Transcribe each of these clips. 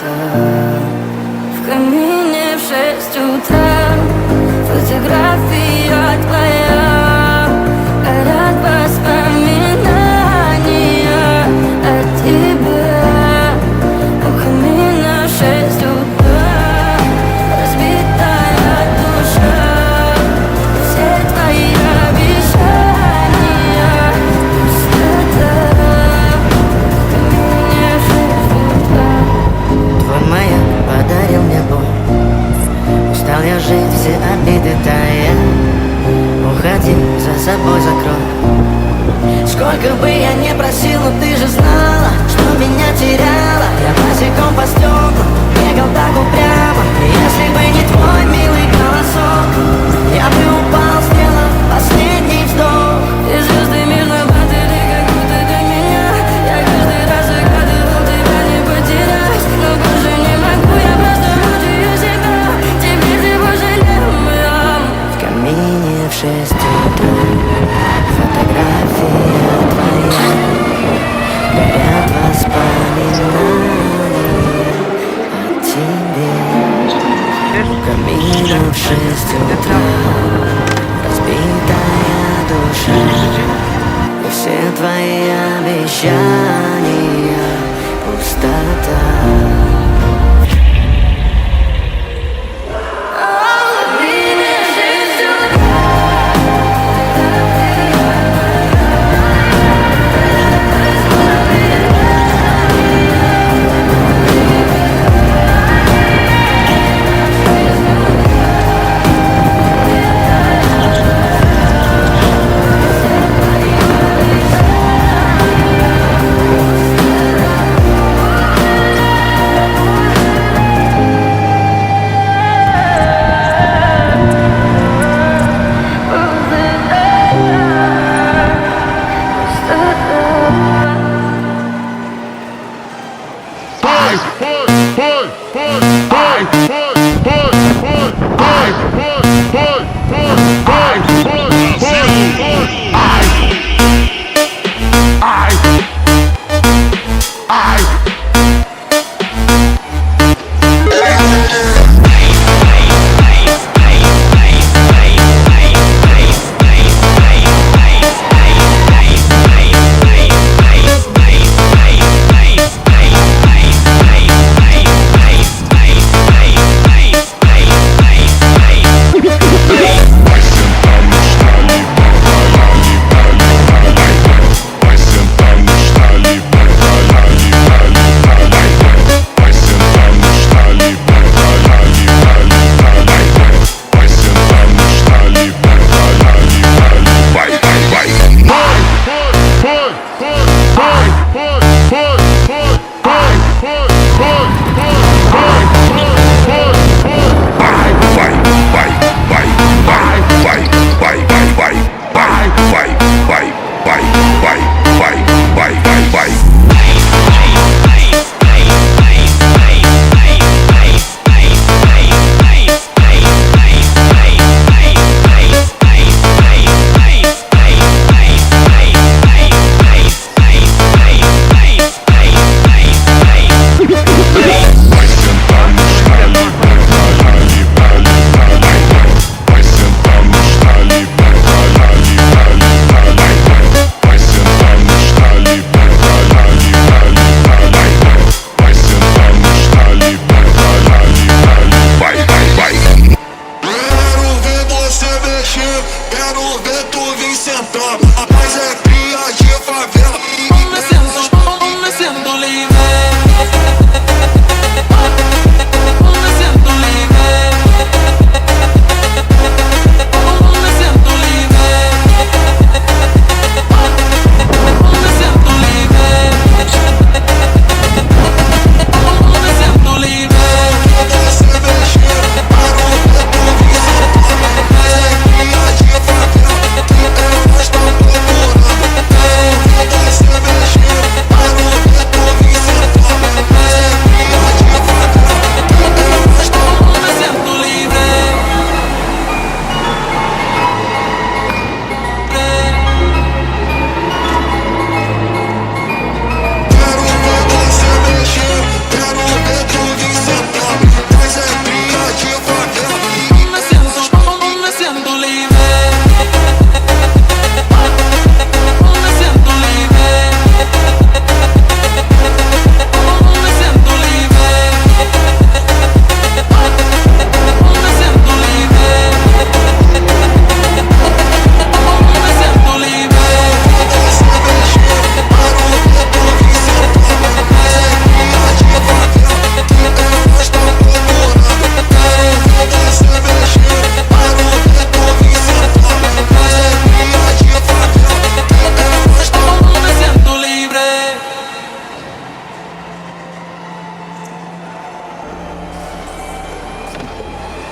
В камине в 6 утра фотография твоя, горят воспоминания о тебе. У камина в 6 утра разбитая душа, все твои обещания пустота. В камине в 6 утра. Твой маяк подарил мне боль, устал я жить, все обиды тая. Уходи, за собой закрой. Сколько бы я не просил, но ты же знала, что меня теряла. Я босиком по стеклам бегал так упрямо. Если бы не твой милый голосок, я бы упал, сделав последний вздох. И звезды между баты, ты как будто для меня. Я каждый раз загадывал тебя не потерять, но больше не могу, я просто мучаю себя. Теперь ты пожалел меня. В камине в 6 утра фотография твоя, горят воспоминания о тебе. В камине в 6 утра разбитая душа, и все твои обещания пустота.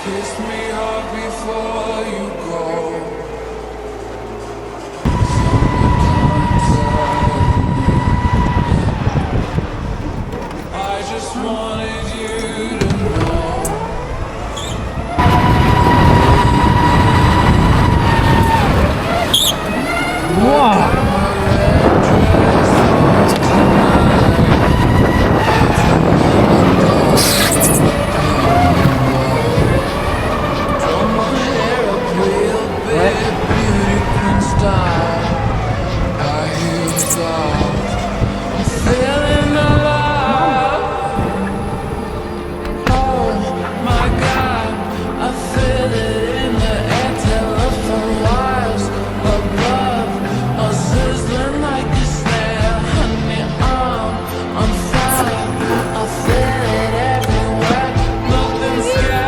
Kiss me hard before you go. I just wanted you to know.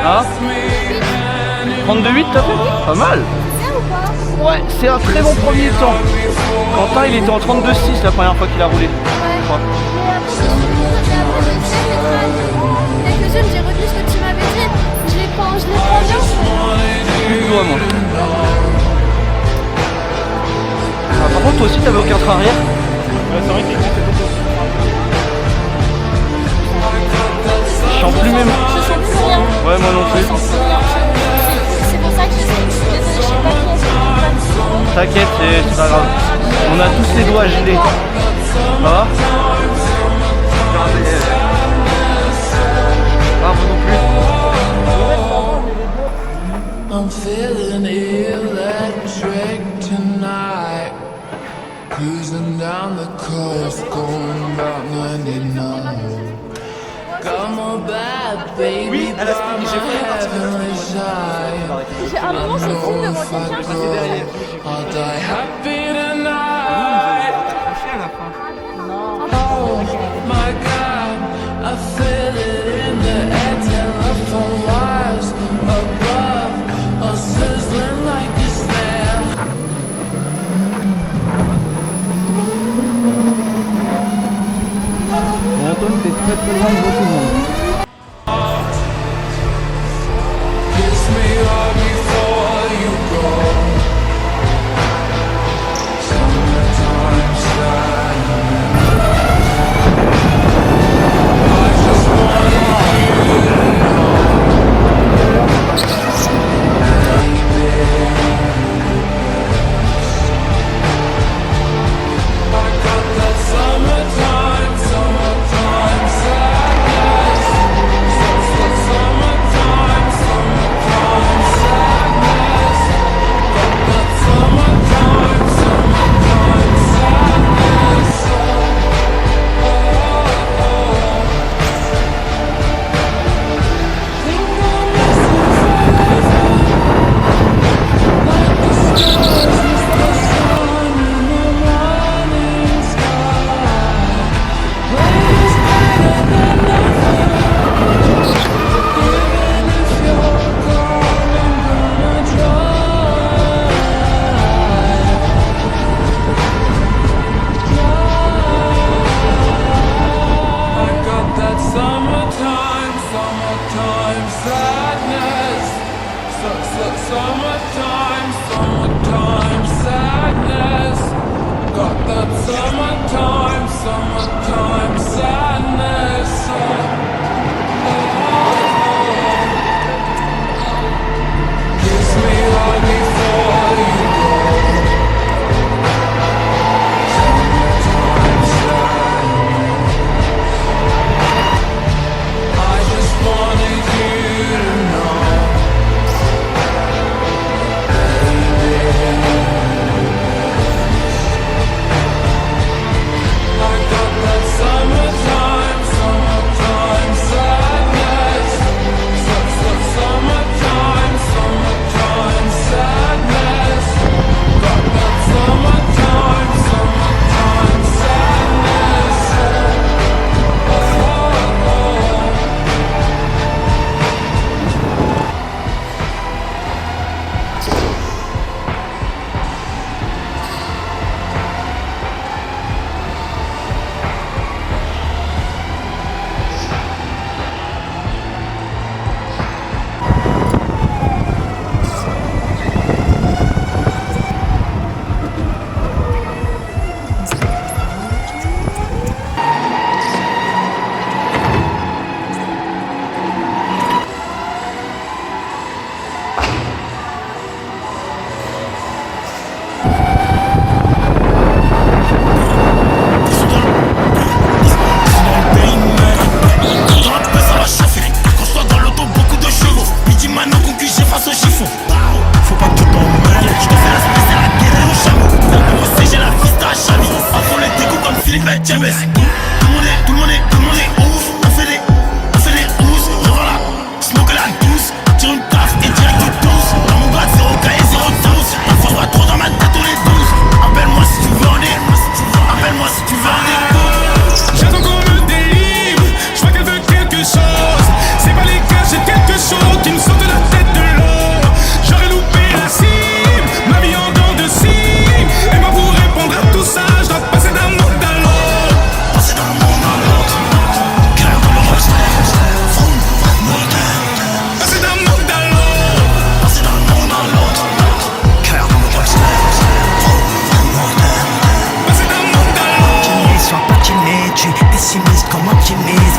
Hein 32,8 t'as fait? Pas mal. Ouais, c'est un très bon premier temps. Quentin il était en 32,6 la première fois qu'il a roulé. Je crois. Quelques-unes, j'ai retenu ce que tu m'avais dit. Je les prends bien. Plus de doigts moi. Ah, par contre toi aussi t'avais aucun train arrière? Ouais, c'est vrai qu'il était je sens plus même. Je sens plus rien. Ouais moi non plus. C'est pour ça que je sais pas qui est. T'inquiète, c'est pas grave. On a tous les doigts gelés. Ça va? Ah moi non plus. I'm feeling electric tonight. Cruising down the coast, going about 99. Got my bad baby, Oui, à la semaine, j'ai fait une partie de J'ai un moment, c'est fou de voir quelqu'un. I'll die happy tonight. Oh my God, I feel it in the air. Telephone wires above, all sizzling like a snare. Antoine, t'es très très loin de tout le monde. Kiss me hard before you go. Summertime slide. I just wanted you to know. I got that summertime sadness.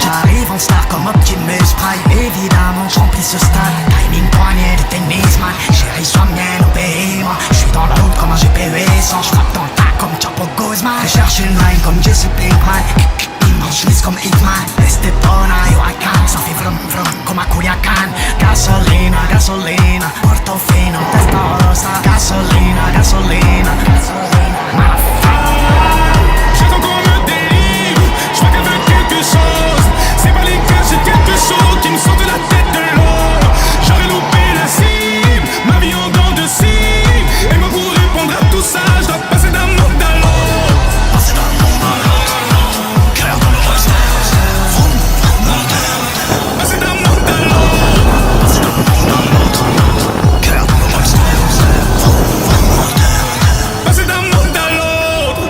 J'arrive en star comme Optimus Prime. Évidemment, je remplis ce stade. Timing poignet de tennis, man. Chérie, sois mienne, obéis-moi. Je suis dans la route comme un GP800. Je frappe dans le tas comme Chapo Guzman. Je cherche une line comme Jesse Pinkman. Je lisse comme Hitman. Estepona, yo I can. Ça fait vrum vrum comme à Culiacan. Gasolina, gasolina. Portofino, Testarossa. Gasolina, gasolina, gasolina. J'attends qu'on me délivre, je vois qu'elle veut quelque chose. C'est pas les gars, j'ai quelque chose qui me sort de la tête de l'eau. J'aurais loupé la cible, ma vie en dents de scie. Et moi pour répondre à tout ça, je dois passer d'un monde à l'autre. Passer d'un monde à l'autre, clair dans le reste. Passer d'un monde à l'autre, passer d'un monde à l'autre, clair dans le reste. Passer d'un monde à l'autre.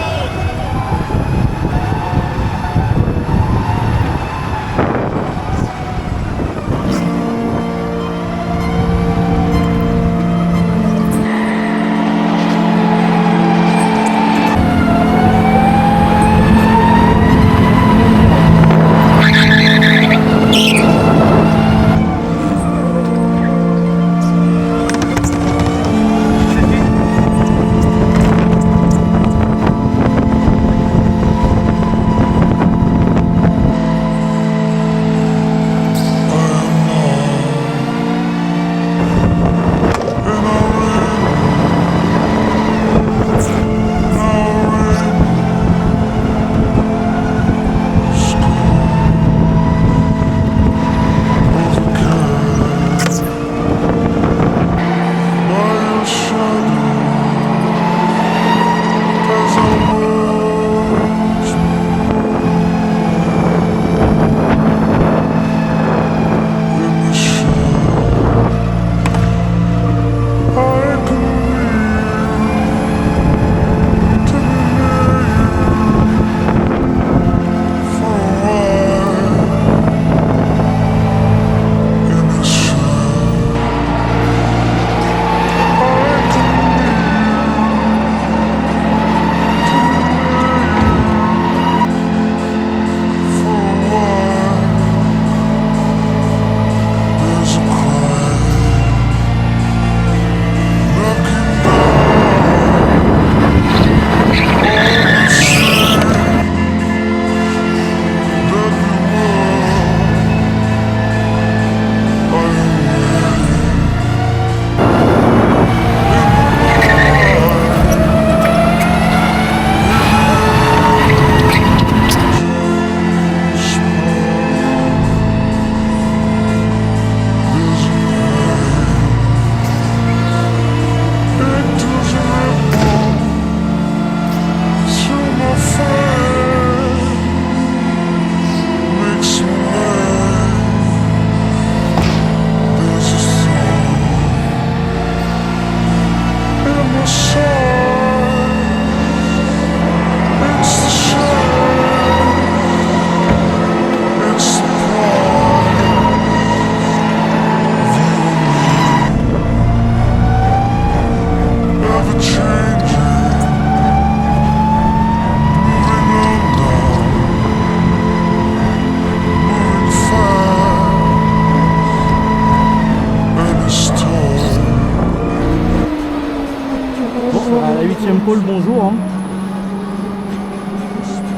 À la 8ème pôle, bonjour. Hein.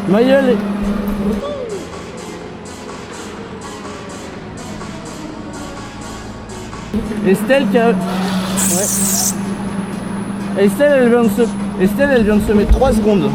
Maëlle Estelle qui a... Ouais. Estelle elle vient de se mettre 3 secondes.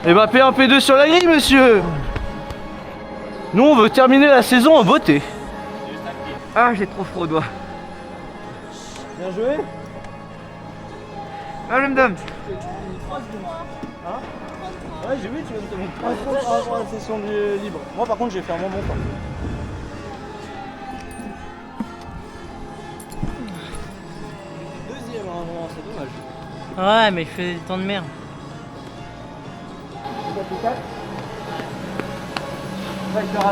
Et bah P1, P2 sur la grille, monsieur. Nous on veut terminer la saison en beauté. Ah, j'ai trop froid au doigt. Bien joué. Ah, je me donne. Hein? Ouais, j'ai vu, tu vas me donner 3 secondes par rapport à la session libre. Moi, par contre, j'ai fait un bon temps. Deuxième à un moment, c'est dommage. Ouais, mais je fais des temps de merde.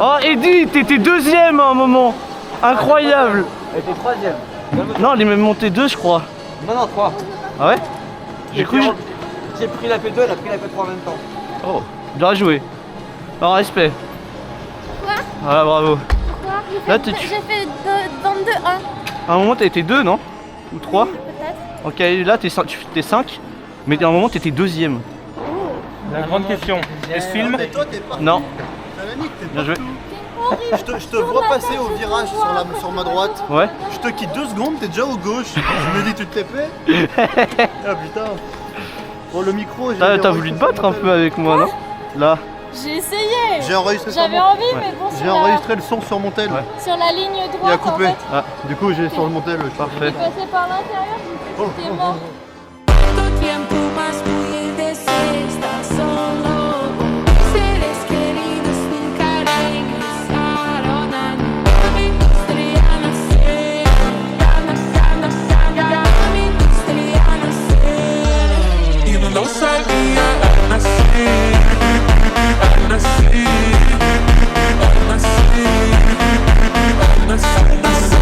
Oh, Eddy, t'étais deuxième à un moment. Incroyable. Elle était troisième. Non, elle est même montée 2, je crois. Non, 3. Ah ouais? J'ai cru. J'ai pris la P2, elle a pris la P3 en même temps. Oh, bien joué. En respect. Quoi? Voilà, bravo. Pourquoi? Là, J'ai fait 22-1. À un moment, t'as été 2, non? Ou 3? Peut-être. Ok, là, t'es 5. Mais à un moment, t'étais deuxième. La grande question. Est-ce film? Mais toi, t'es parti. Non. Salonique, t'es Bien joué. Je te vois passer au virage sur ma droite. Ouais. Je te quitte 2 secondes, t'es déjà au gauche. Je me dis, tu te l'es fait? Ah putain. Bon, le micro, T'as voulu te battre un peu avec moi, non? Là. J'ai essayé. J'ai enregistré J'avais sur mon- envie, mais bon, J'ai enregistré le son sur mon tel. Ouais. sur la ligne Il a droite, en coupé. fait. Ah, Du coup, j'ai sur le mon tel. parfait. Passé par l'intérieur, j'étais mort. Tanto tiempo más pude estar solo. Seres queridos nunca regresaron a mi industria nacer. Mi industria nacer. E não sabia nascer, nascer, nascer, nascer, não sabia nascer, nascer, nascer,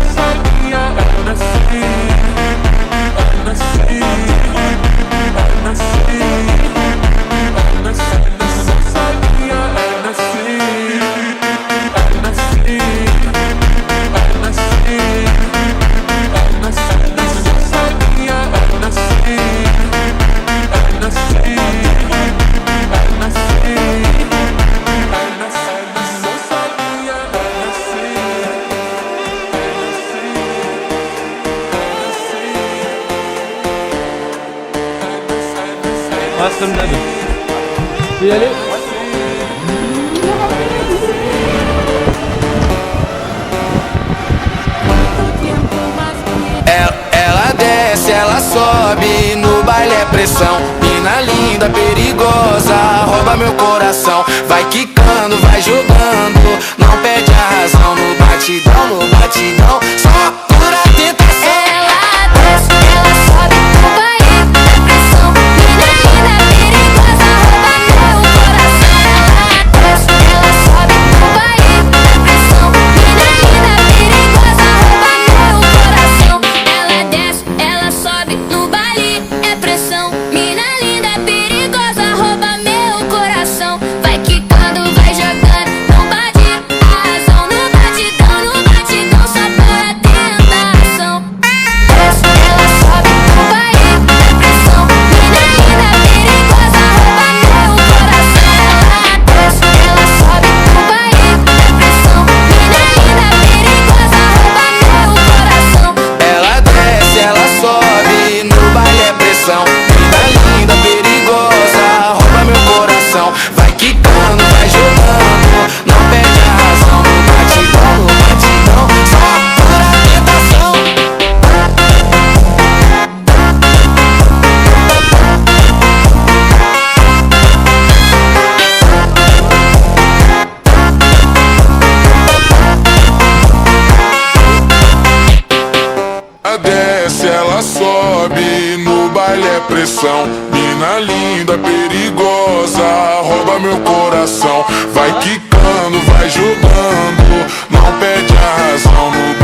não sabia nascer, nascer, nascer, nascer, não sabia nascer. Ouais, c'est comme d'hab. Tu peux y aller? Ela desce, ela sobe, no baile é pressão. Mina linda, perigosa, rouba meu coração. Vai quicando, vai jogando, não perde a razão. No batidão, só pura tentação. Ela desce, ela sobe no baile, é pressão. Mina linda, perigosa, rouba meu coração. Ela desce, ela sobe no baile, é pressão. Mina linda, perigosa, rouba meu coração. Ela desce, ela sobe no baile, é pressão. Mina linda, perigosa, rouba meu coração. Vai quicando, vai jogando, não bate a razão. No batidão, só para tentação. Desce, ela sobe no baile, é pressão. Mina linda, perigosa, rouba meu coração. Ela desce, ela sobe no baile, é pressão. Mina linda, perigosa, rouba meu coração. Ela desce, ela sobe, no baile é pressão. Mina linda, perigosa, rouba meu coração. Vai quicando, vai jogando, não perde a razão. No batidão, só pura tentação. Ela desce, ela sobe, no baile é pressão. Mina linda, perigosa, rouba meu coração. Vai quicando, vai jogando, não perde a razão. No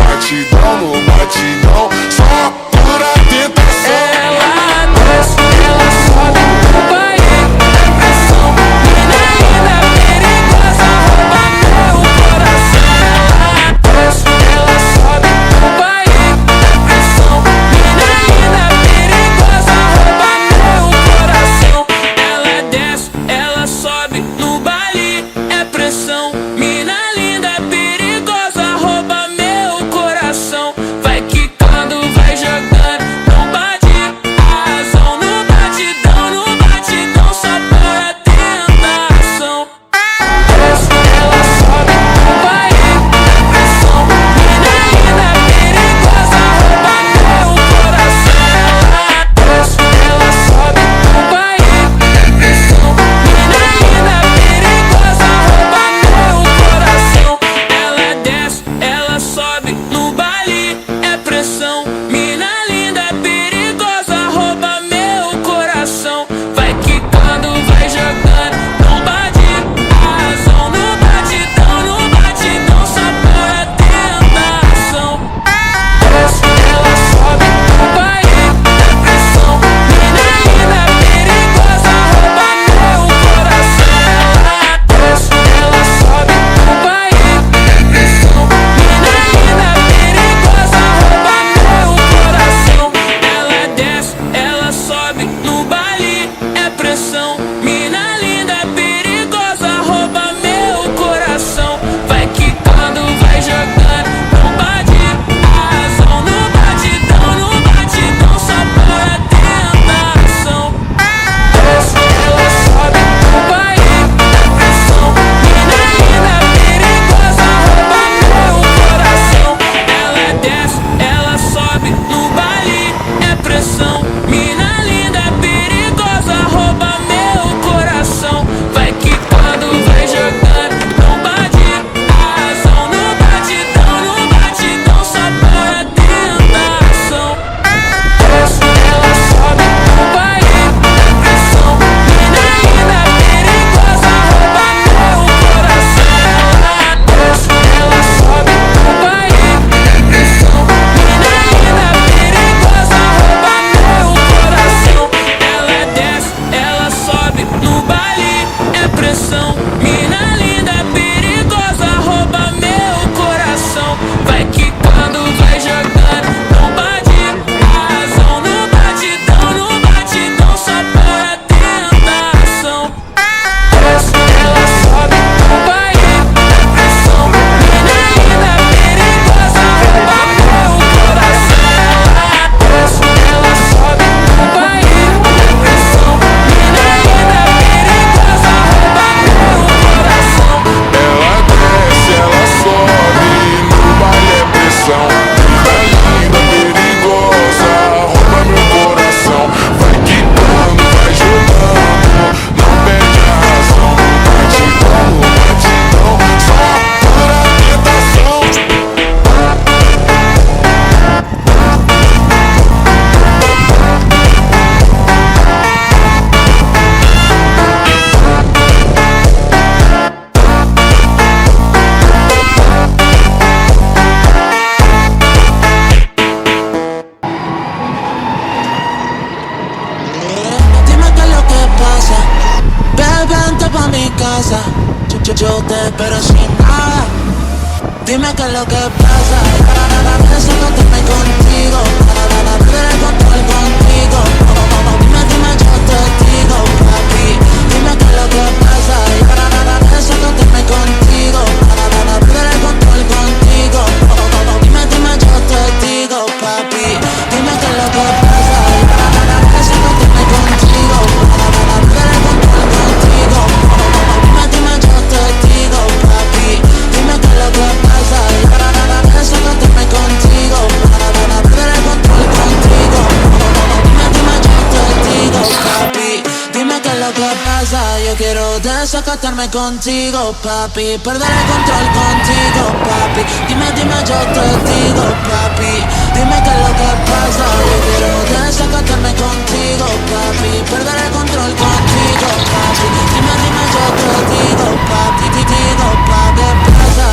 batidão, só pura tentação. Ela desce, ela sobe no baile, é pressão. Mina linda, perigosa, rouba meu coração. Ela desce, ela sobe no baile, é pressão. Mina linda, perigosa, rouba meu coração. Ela desce, ela sobe no baile, é pressão. Mina linda, perigosa, rouba meu coração. Vai quicar. pressão. Mina linda, perigosa, rouba meu coração. Vai quicando, vai jogando, não bate a razão. No batidão, só para tentação. Desce, ela sobe, vai na pressão. Mina linda, perigosa, rouba meu coração. Desce, ela sobe, vai na pressão. Mina linda, perigosa, rouba meu coração. Ela desce, ela sobe, no baile é pressão. Mina linda, perigosa, rouba meu coração. Vai quicando, vai jogando, não bate a razão. No batidão, só para tentação. Desce, ela sobe, vai na pressão. Mina linda, perigosa, rouba meu coração. Ela desce, ela sobe, no baile é pressão. Mina linda, perigosa, rouba meu coração. Vai quicando, vai jogando, não bate a razão. No batidão, só para tentação. Desce, ela sobe, vai na pressão. Mina linda, perigosa, rouba meu coração. Desce, ela sobe, vai na pressão. Mina linda, perigosa, rouba meu coração. Ela desce, ela sobe, no baile é pressão. Mina linda, perigosa, rouba meu coração. Vai quicando, vai jogando, não bate a razão. No batidão, só para tentação. Desce, ela sobe, vai na pressão. Mina linda, perigosa, rouba meu coração. Desce, ela sobe, vai na pressão. Mina linda, perigosa, rouba meu coração. Ela desce, ela sobe, no baile é pressão. Mina linda, perigosa, rouba meu coração. Vai quicando, vai jogando, não perde a razão. No batidão, só pura tentação. Dime qué es lo que pasa, bebé, vente pa' mi casa. Yo te espero sin nada. Dime qué es lo que pasa. Eso no te me contigo. Perder el control contigo. Dime, yo te digo, papi. Dime qué es lo que pasa. Eso no te me contigo. Perder el control contigo. Dime, yo te digo, papi. Dime qué es lo que pasa. Eso no te me contigo. Perder el control contigo. Dime, yo te digo, papi. Dime qué es lo que pasa. Eso no te me contigo. Perder el control contigo. Dime, yo te digo, papi. Dime qué es lo que pasa. Yo quiero desacatarme contigo, papi. Perder el control contigo, papi. Dime, yo te digo, papi. Dime qué es lo que pasa. Yo quiero desacatarme contigo, papi. Perder el control contigo, papi. Dime, yo te digo, papi. Digo, papi, ¿qué pasa?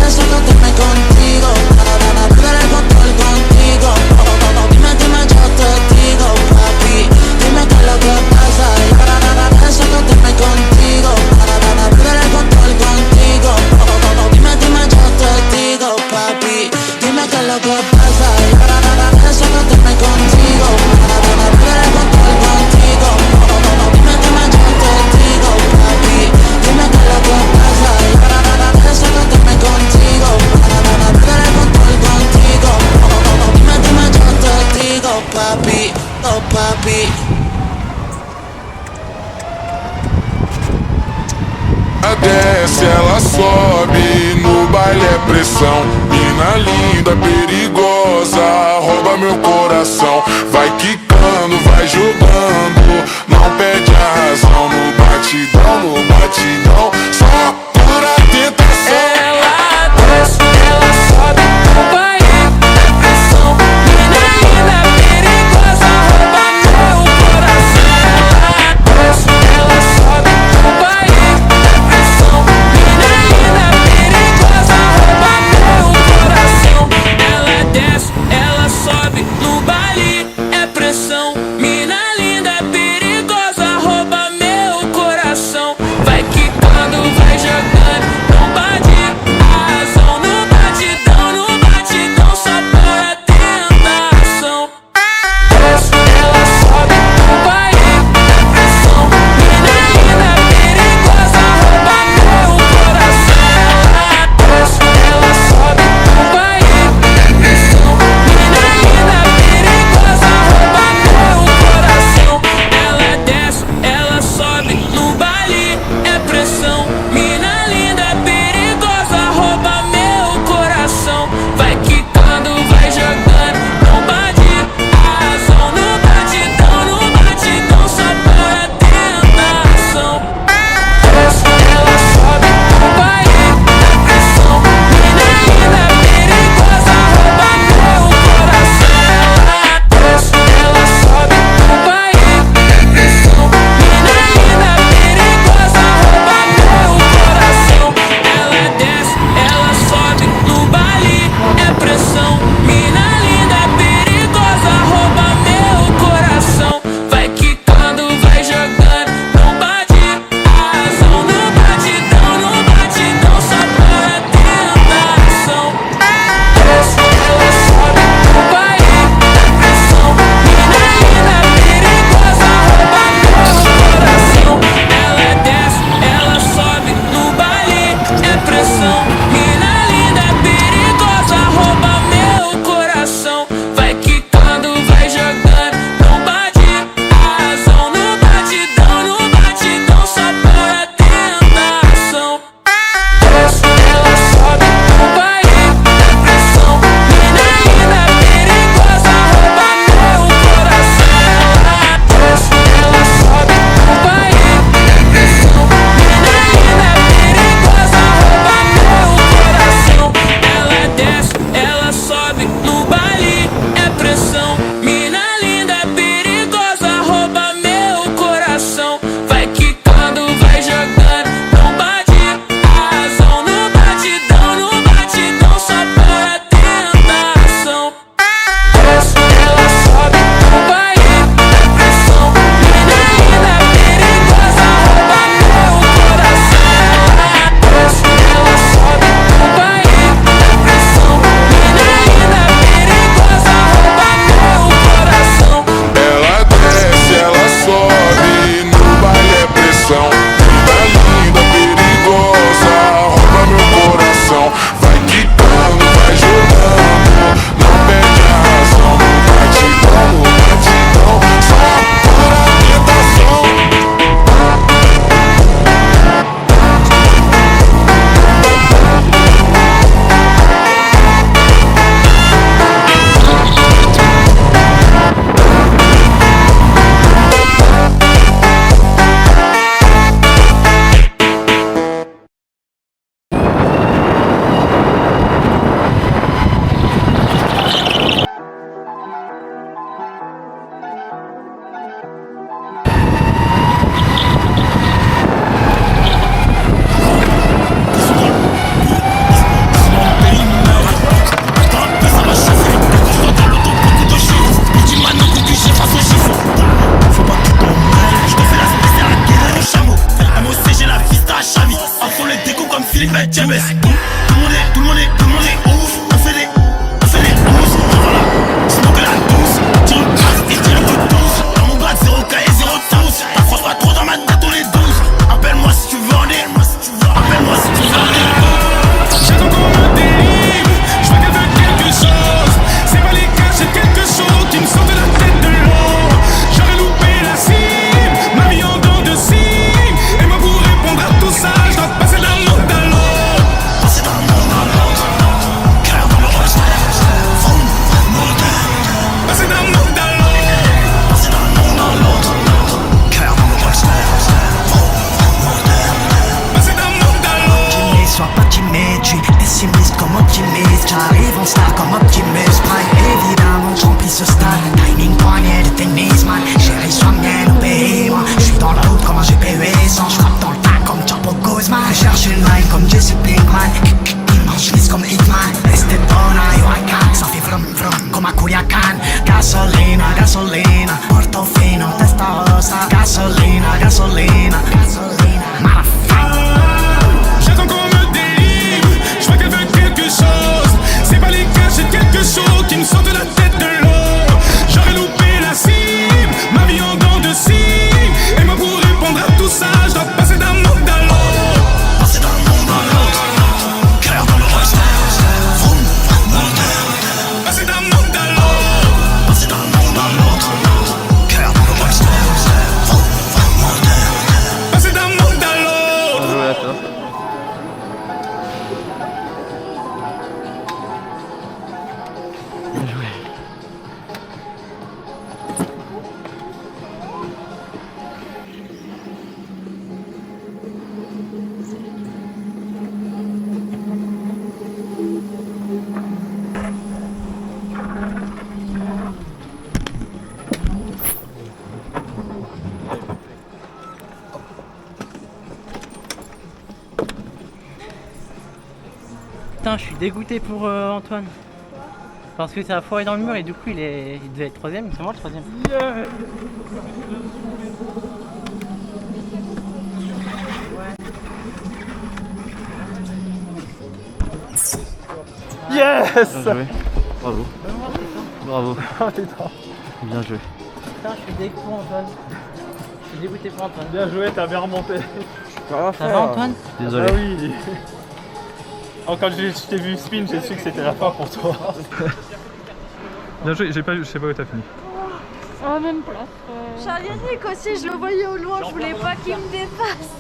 Desacatarme contigo. Perder el control contigo. Dime, yo te digo, papi. Dime qué es lo que pasa. Desacatarme contigo. Perder el control contigo. Dime, yo te digo, papi. Dime qué es lo que pasa. Desacatarme contigo. Perder el control contigo. Dime, yo te digo, papi. Dime qué es lo que pasa. Desacatarme contigo. Perder el control contigo. Dime, yo te digo, papi. Oh, papi. Desce, ela sobe, no baile é pressão. Mina linda, perigosa, rouba meu coração. Vai quicando, vai jogando, não perde a razão. No batidão, só pura tentação. Ela desce, ela sobe, vai na pressão. fuma Culiacán. Gasolina, gasolina, Portofino, testa rosa. Gasolina, gasolina, gasolina, J'attends qu'on me délivre, je vois qu'elle veut quelque chose. C'est pas les gars, j'ai quelque chose qui me sort de la tête de l'eau. J'aurais loupé la cible, ma vie en dents de scie. Et moi pour répondre à tout ça, je dois passer d'un monde à l'autre. Passer d'un monde à l'autre, cœur dans le roster. Vroom, vroom, moteur. Passer d'un monde à l'autre. Passer d'un monde à l'autre, cœur dans le roster. Vroom, vroom, moteur. Passer d'un monde à l'autre. Bien joué à toi. Bien joué. Putain, je suis dégoûté pour Antoine. Parce que ça a foiré dans le mur et du coup il devait être 3ème, c'est moi le 3ème. Yes. Bien joué. Bravo. Bravo. Bien joué. Putain, je suis dégoûté pour Antoine. Je suis dégoûté pour Antoine. Bien joué, t'as bien remonté. Ça va Antoine? Désolé. Ah oui. Oh, quand je t'ai vu spin, j'ai su que c'était la fin pour toi. Bien joué, je sais pas où t'as fini. À la même place. Yannick aussi, je le voyais au loin, je voulais pas qu'il me dépasse.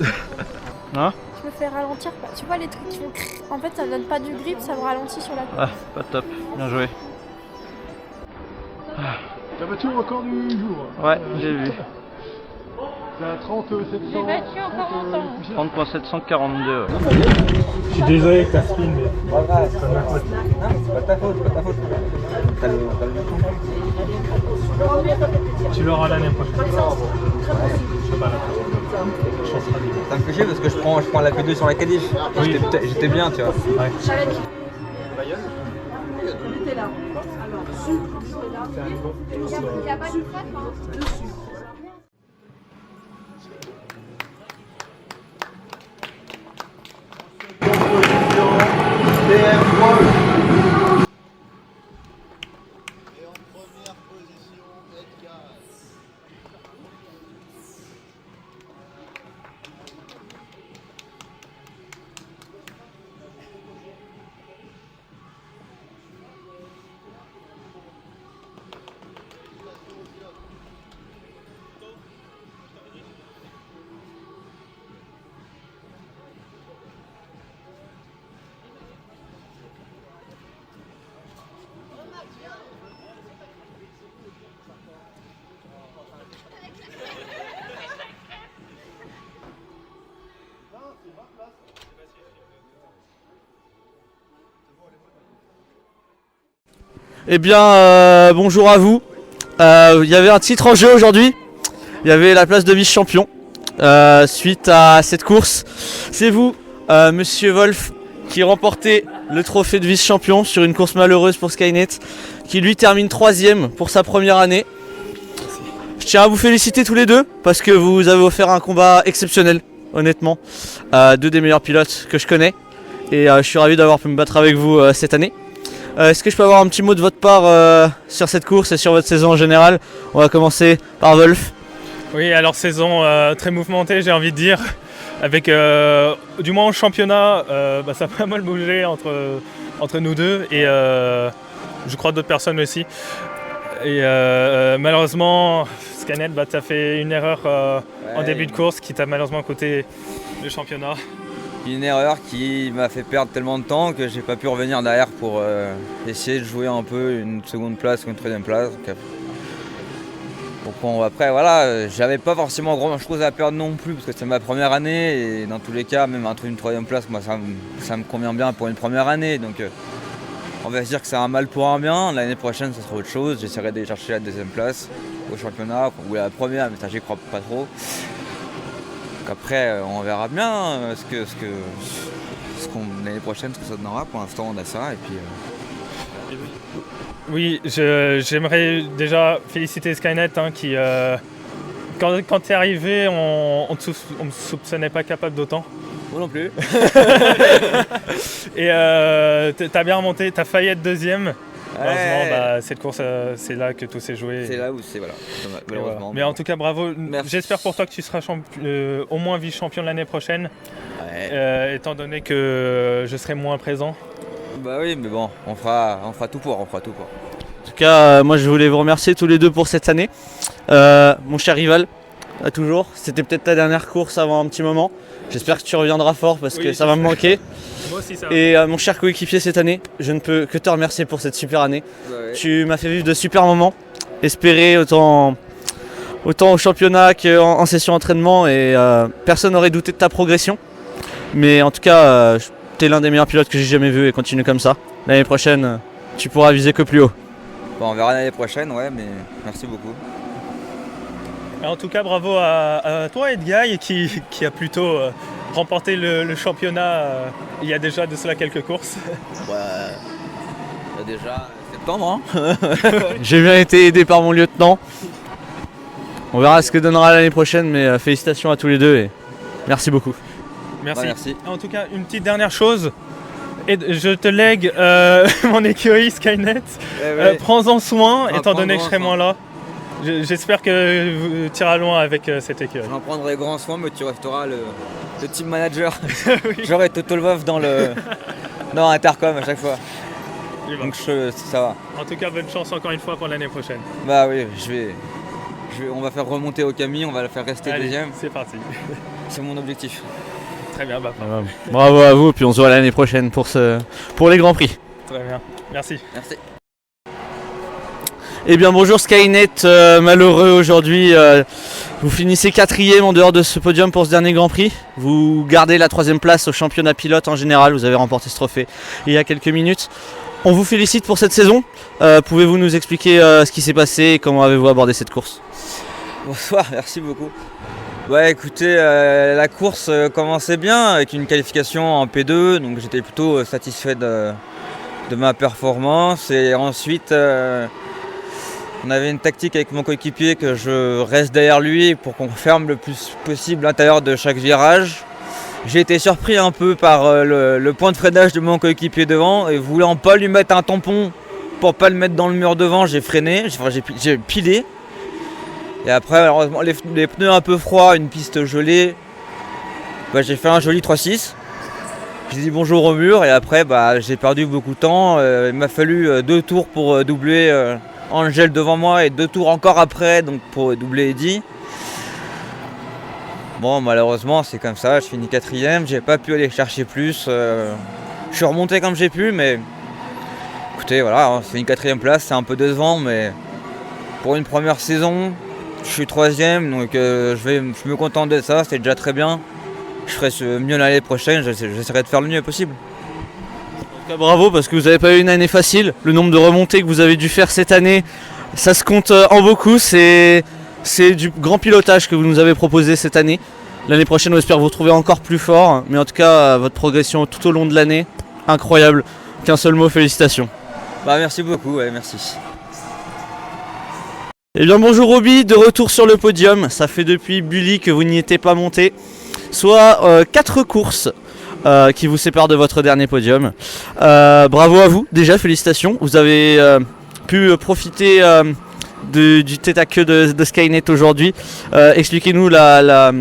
Hein? Je me fais ralentir. Tu vois les trucs qui font crrr. En fait, ça donne pas du grip, ça me ralentit sur la course. Ah, pas top. Bien joué. T'as battu le record du jour. Ouais, j'ai vu. T'es à 3700. J'ai battu encore longtemps. 30.742. Ouais. Je suis désolé avec ta spin, mais. C'est pas ta faute, c'est pas ta faute. T'as le Tu l'auras l'année prochaine. Je sais pas la chance sera libre. Ça me fait chier parce que je prends la P2 sur la Cadiff. Oui. J'étais bien, tu vois. Ouais. Il était là. Alors, il n'y a pas de frappe, hein. Eh bien, bonjour à vous. Il y avait un titre en jeu aujourd'hui. Il y avait la place de vice-champion. Suite à cette course, c'est vous, Monsieur Wolf, qui remportez le trophée de vice-champion sur une course malheureuse pour Skynet, qui lui termine 3ème pour sa première année. Je tiens à vous féliciter tous les deux parce que vous avez offert un combat exceptionnel, honnêtement. Deux des meilleurs pilotes que je connais. Et je suis ravi d'avoir pu me battre avec vous cette année. Est-ce que je peux avoir un petit mot de votre part sur cette course et sur votre saison en général? On va commencer par Wolf. Oui, alors saison très mouvementée, j'ai envie de dire. Avec, du moins au championnat, ça a pas mal bougé entre nous deux et je crois d'autres personnes aussi. Et malheureusement, Skynet, tu as fait une erreur en début de course qui t'a malheureusement coûté le championnat. Une erreur qui m'a fait perdre tellement de temps que j'ai pas pu revenir derrière pour essayer de jouer un peu une seconde place ou une troisième place. Donc après voilà, j'avais pas forcément grand chose à perdre non plus parce que c'est ma première année et dans tous les cas même une troisième place moi ça me convient bien pour une première année. Donc on va se dire que c'est un mal pour un bien. L'année prochaine ça sera autre chose, j'essaierai d'aller chercher la deuxième place au championnat ou la première mais ça j'y crois pas trop. Donc après on verra bien l'année prochaine ce que ça donnera. Pour l'instant on a ça et puis Oui, j'aimerais déjà féliciter Skynet qui, quand tu es arrivé, on ne me soupçonnait pas capable d'autant. Moi non plus. Et t'as bien remonté, t'as failli être deuxième. Heureusement, cette course, c'est là que tout s'est joué. C'est là où c'est, voilà, malheureusement. Voilà. Mais en tout cas, bravo. Merci. J'espère pour toi que tu seras au moins vice-champion l'année prochaine, étant donné que je serai moins présent. Bah oui, mais bon, on fera tout pour. En tout cas, moi je voulais vous remercier tous les deux pour cette année. Mon cher rival, à toujours. C'était peut-être ta dernière course avant un petit moment. J'espère que tu reviendras fort parce que ça va me manquer. Moi aussi, ça va. Et mon cher coéquipier cette année, je ne peux que te remercier pour cette super année. Ouais. Tu m'as fait vivre de super moments. Espérer autant au championnat qu'en session entraînement et personne n'aurait douté de ta progression. Mais en tout cas, t'es l'un des meilleurs pilotes que j'ai jamais vu et continue comme ça. L'année prochaine, tu pourras viser que plus haut. Bon, on verra l'année prochaine, ouais, mais merci beaucoup. Et en tout cas, bravo à toi, Edgar, qui a plutôt remporté le championnat il y a déjà de cela quelques courses. Ouais, déjà septembre. J'ai bien été aidé par mon lieutenant. On verra ce que donnera l'année prochaine, mais félicitations à tous les deux et merci beaucoup. Merci. Ouais, merci. En tout cas, une petite dernière chose. Et je te lègue mon écurie Skynet. Prends-en soin, étant donné que je serai moins là. J'espère que tu iras loin avec cette écurie. J'en prendrai grand soin, mais tu resteras le team manager. Oui. J'aurai Toto Lvov dans Intercom à chaque fois. Donc ça va. En tout cas, bonne chance encore une fois pour l'année prochaine. Bah oui, on va faire remonter Okami, on va la faire rester deuxième. C'est parti. C'est mon objectif. Très bien, bravo à vous, puis on se voit l'année prochaine pour les Grands Prix. Très bien, merci. Merci. Eh bien bonjour Skynet, malheureux aujourd'hui, vous finissez 4e en dehors de ce podium pour ce dernier Grand Prix. Vous gardez la 3e place au championnat pilote en général, vous avez remporté ce trophée il y a quelques minutes. On vous félicite pour cette saison, pouvez-vous nous expliquer ce qui s'est passé et comment avez-vous abordé cette course? Bonsoir, merci beaucoup. Ouais, écoutez, la course commençait bien avec une qualification en P2, donc j'étais plutôt satisfait de ma performance. Et ensuite, on avait une tactique avec mon coéquipier que je reste derrière lui pour qu'on ferme le plus possible l'intérieur de chaque virage. J'ai été surpris un peu par le point de freinage de mon coéquipier devant et voulant pas lui mettre un tampon pour pas le mettre dans le mur devant, j'ai freiné, j'ai pilé. Et après, malheureusement, les pneus un peu froids, une piste gelée, j'ai fait un joli 3-6. J'ai dit bonjour au mur et après, j'ai perdu beaucoup de temps. Il m'a fallu 2 tours pour doubler Angel devant moi et 2 tours encore après donc pour doubler Eddy. Bon, malheureusement, c'est comme ça. Je finis 4e. J'ai pas pu aller chercher plus. Je suis remonté comme j'ai pu, mais écoutez, voilà, c'est une 4e place. C'est un peu décevant, mais pour une première saison, je suis 3e, donc je me contente de ça, c'est déjà très bien. Je ferai mieux l'année prochaine, j'essaierai de faire le mieux possible. En tout cas, bravo parce que vous n'avez pas eu une année facile. Le nombre de remontées que vous avez dû faire cette année, ça se compte en beaucoup. C'est du grand pilotage que vous nous avez proposé cette année. L'année prochaine, on espère vous retrouver encore plus fort. Mais en tout cas, votre progression tout au long de l'année, incroyable. Qu'un seul mot, félicitations. Merci beaucoup, ouais, merci. Eh bien bonjour Roby, de retour sur le podium. Ça fait depuis Bully que vous n'y étiez pas monté. Soit 4 courses qui vous séparent de votre dernier podium. Bravo à vous, déjà félicitations. Vous avez pu profiter du tête à queue de Skynet aujourd'hui. Expliquez-nous la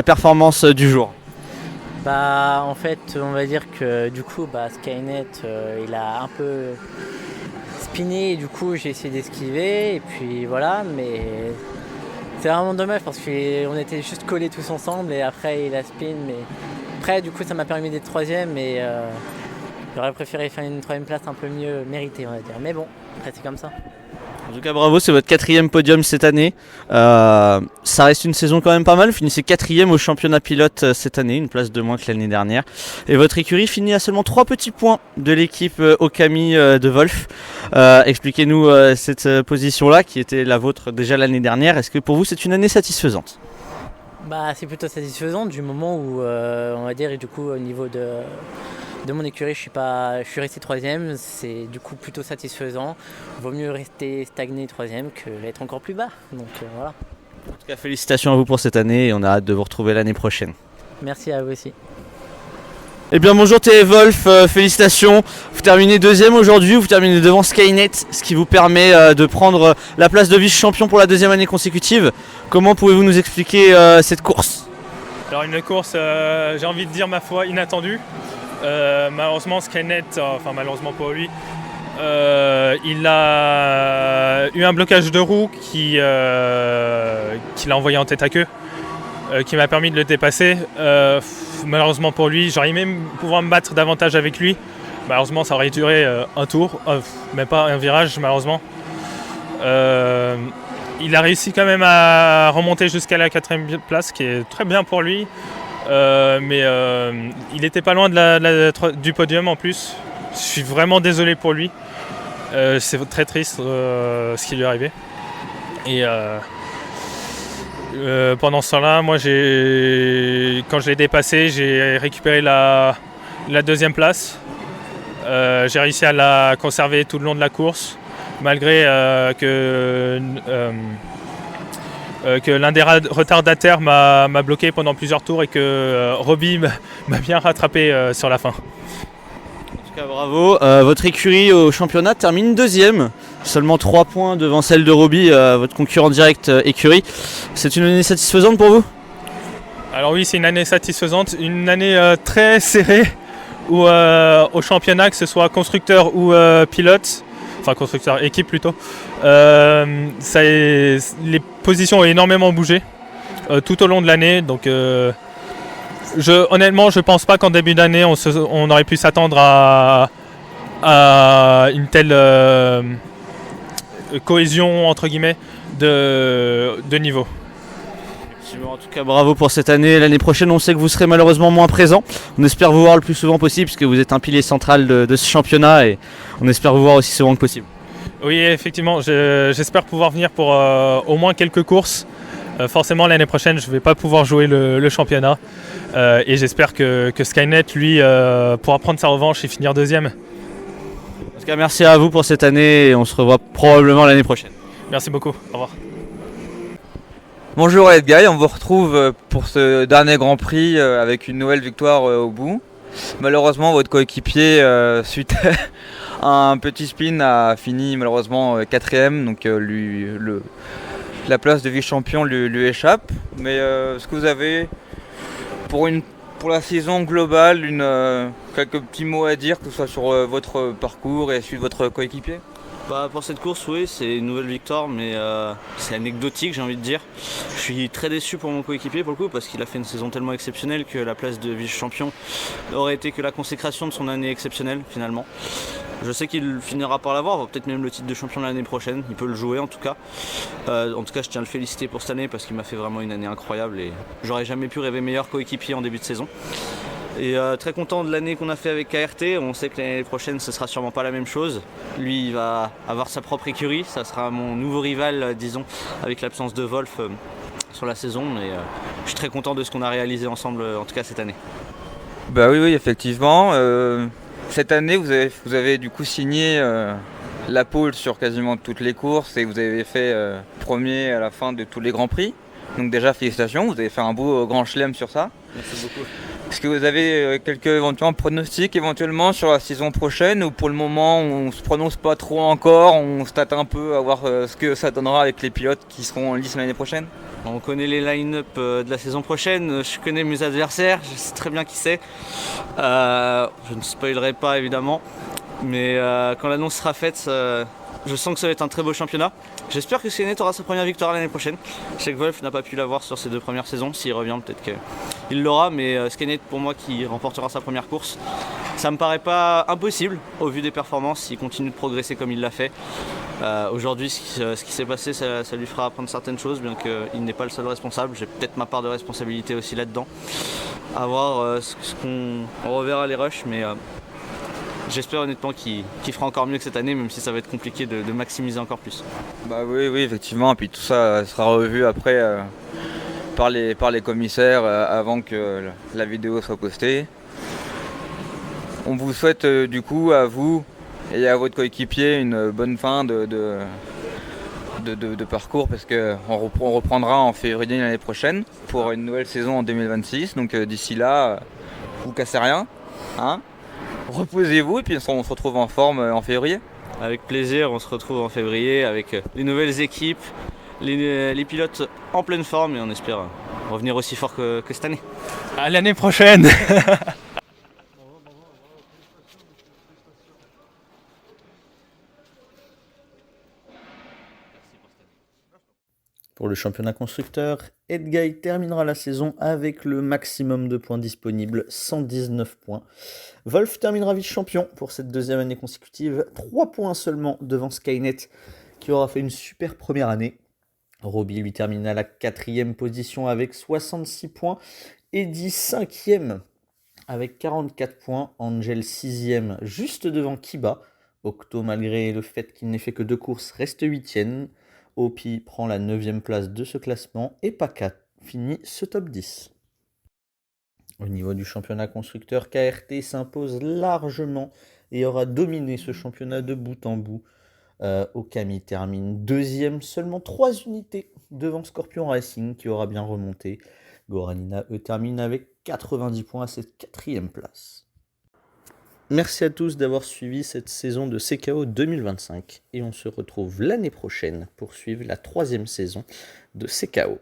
performance du jour. En fait, on va dire que du coup, Skynet, il a un peu spiné et du coup j'ai essayé d'esquiver et puis voilà, mais c'est vraiment dommage parce qu'on était juste collés tous ensemble et après il a spin, mais après du coup ça m'a permis d'être 3e et j'aurais préféré faire une 3e place un peu mieux méritée, on va dire, mais bon, après c'est comme ça. En tout cas bravo, c'est votre 4e podium cette année. Ça reste une saison quand même pas mal. Vous finissez 4e au championnat pilote cette année, une place de moins que l'année dernière. Et votre écurie finit à seulement 3 petits points de l'équipe Okami de Wolf. Expliquez-nous cette position-là qui était la vôtre déjà l'année dernière. Est-ce que pour vous c'est une année satisfaisante? C'est plutôt satisfaisant du moment où on va dire, et du coup au niveau De mon écurie, je suis resté 3ème, c'est du coup plutôt satisfaisant. Vaut mieux rester stagné 3ème que d'être encore plus bas. Donc voilà. En tout cas, félicitations à vous pour cette année et on a hâte de vous retrouver l'année prochaine. Merci à vous aussi. Eh bien bonjour Télévolf, félicitations. Vous terminez 2ème aujourd'hui, vous terminez devant Skynet, ce qui vous permet de prendre la place de vice-champion pour la 2e année consécutive. Comment pouvez-vous nous expliquer cette course ? Alors une course, j'ai envie de dire ma foi, inattendue. Malheureusement Skynet, enfin malheureusement pour lui, il a eu un blocage de roue qui l'a envoyé en tête à queue, qui m'a permis de le dépasser. Malheureusement pour lui, j'aurais aimé pouvoir me battre davantage avec lui. Malheureusement ça aurait duré un tour, même pas un virage malheureusement. Il a réussi quand même à remonter jusqu'à la 4ème place, qui est très bien pour lui. Mais il n'était pas loin du podium en plus. Je suis vraiment désolé pour lui. C'est très triste ce qui lui est arrivé. Et pendant ce temps-là, moi, quand je l'ai dépassé, j'ai récupéré la 2e place. J'ai réussi à la conserver tout le long de la course, malgré que l'un des retardataires m'a bloqué pendant plusieurs tours et que Roby m'a bien rattrapé sur la fin. En tout cas, bravo. Votre écurie au championnat termine 2ème, seulement 3 points devant celle de Roby, votre concurrent direct écurie. C'est une année satisfaisante pour vous ? Alors oui, c'est une année satisfaisante, une année très serrée où au championnat, que ce soit constructeur ou pilote, enfin constructeur, équipe plutôt, les positions ont énormément bougé tout au long de l'année. Donc honnêtement, je pense pas qu'en début d'année, on aurait pu s'attendre à une telle cohésion entre guillemets de niveau. En tout cas, bravo pour cette année. L'année prochaine, on sait que vous serez malheureusement moins présent. On espère vous voir le plus souvent possible, puisque vous êtes un pilier central de ce championnat, et on espère vous voir aussi souvent que possible. Oui, effectivement, j'espère pouvoir venir pour au moins quelques courses. Forcément, l'année prochaine, je ne vais pas pouvoir jouer le championnat. Et j'espère que Skynet, lui, pourra prendre sa revanche et finir 2ème. En tout cas, merci à vous pour cette année, et on se revoit probablement l'année prochaine. Merci beaucoup. Au revoir. Bonjour Edguy, on vous retrouve pour ce dernier Grand Prix avec une nouvelle victoire au bout. Malheureusement, votre coéquipier, suite à un petit spin, a fini malheureusement 4ème, donc la place de vice-champion lui échappe. Mais est-ce que vous avez, pour la saison globale, quelques petits mots à dire, que ce soit sur votre parcours et celui de votre coéquipier ? Pour cette course, oui, c'est une nouvelle victoire, mais c'est anecdotique, j'ai envie de dire. Je suis très déçu pour mon coéquipier pour le coup, parce qu'il a fait une saison tellement exceptionnelle que la place de vice-champion aurait été que la consécration de son année exceptionnelle finalement. Je sais qu'il finira par l'avoir, peut-être même le titre de champion l'année prochaine, il peut le jouer en tout cas. En tout cas, je tiens à le féliciter pour cette année parce qu'il m'a fait vraiment une année incroyable et j'aurais jamais pu rêver meilleur coéquipier en début de saison. Et très content de l'année qu'on a fait avec KRT. On sait que l'année prochaine ce sera sûrement pas la même chose. Lui il va avoir sa propre écurie, ça sera mon nouveau rival disons, avec l'absence de Wolf sur la saison. Mais je suis très content de ce qu'on a réalisé ensemble en tout cas cette année. Bah oui effectivement. Cette année vous avez du coup signé la pole sur quasiment toutes les courses et vous avez fait premier à la fin de tous les Grands Prix. Donc déjà félicitations, vous avez fait un beau grand chelem sur ça. Merci beaucoup. Est-ce que vous avez quelques éventuellement pronostics éventuellement sur la saison prochaine, ou pour le moment on se prononce pas trop encore, on se tâte un peu à voir ce que ça donnera avec les pilotes qui seront en lice l'année prochaine? On connaît les line-up de la saison prochaine, je connais mes adversaires, je sais très bien qui c'est. Je ne spoilerai pas évidemment, mais quand l'annonce sera faite, je sens que ça va être un très beau championnat. J'espère que Skynet aura sa première victoire l'année prochaine. Je sais que Wolf n'a pas pu l'avoir sur ses 2 premières saisons. S'il revient, peut-être qu'il l'aura. Mais Skynet, pour moi, qui remportera sa première course, ça me paraît pas impossible au vu des performances. S'il continue de progresser comme il l'a fait. Aujourd'hui, ce qui s'est passé, ça lui fera apprendre certaines choses, bien qu'il n'est pas le seul responsable. J'ai peut-être ma part de responsabilité aussi là-dedans. À voir ce qu'on reverra les rushs, mais j'espère honnêtement qu'il fera encore mieux que cette année, même si ça va être compliqué de maximiser encore plus. Bah oui, effectivement, et puis tout ça sera revu après par les commissaires avant que la vidéo soit postée. On vous souhaite du coup à vous et à votre coéquipier une bonne fin de parcours parce qu'on reprendra en février l'année prochaine pour une nouvelle saison en 2026. Donc d'ici là, vous cassez rien, hein, reposez-vous et puis on se retrouve en forme en février. Avec plaisir, on se retrouve en février avec les nouvelles équipes, les pilotes en pleine forme et on espère revenir aussi fort que cette année. À l'année prochaine. Pour le championnat constructeur, Edguy terminera la saison avec le maximum de points disponibles, 119 points. Wolf terminera vice-champion pour cette deuxième année consécutive, 3 points seulement devant Skynet qui aura fait une super première année. Robbie lui termine à la 4e position avec 66 points, Eddie 5e avec 44 points, Angel 6e juste devant Kiba. Octo, malgré le fait qu'il n'ait fait que 2 courses, reste 8e. Opi prend la 9e place de ce classement et Paca finit ce top 10. Au niveau du championnat constructeur, KRT s'impose largement et aura dominé ce championnat de bout en bout. Okami termine 2e, seulement 3 unités devant Scorpion Racing qui aura bien remonté. Goranina termine avec 90 points à cette 4e place. Merci à tous d'avoir suivi cette saison de CKO 2025 et on se retrouve l'année prochaine pour suivre la 3e saison de CKO.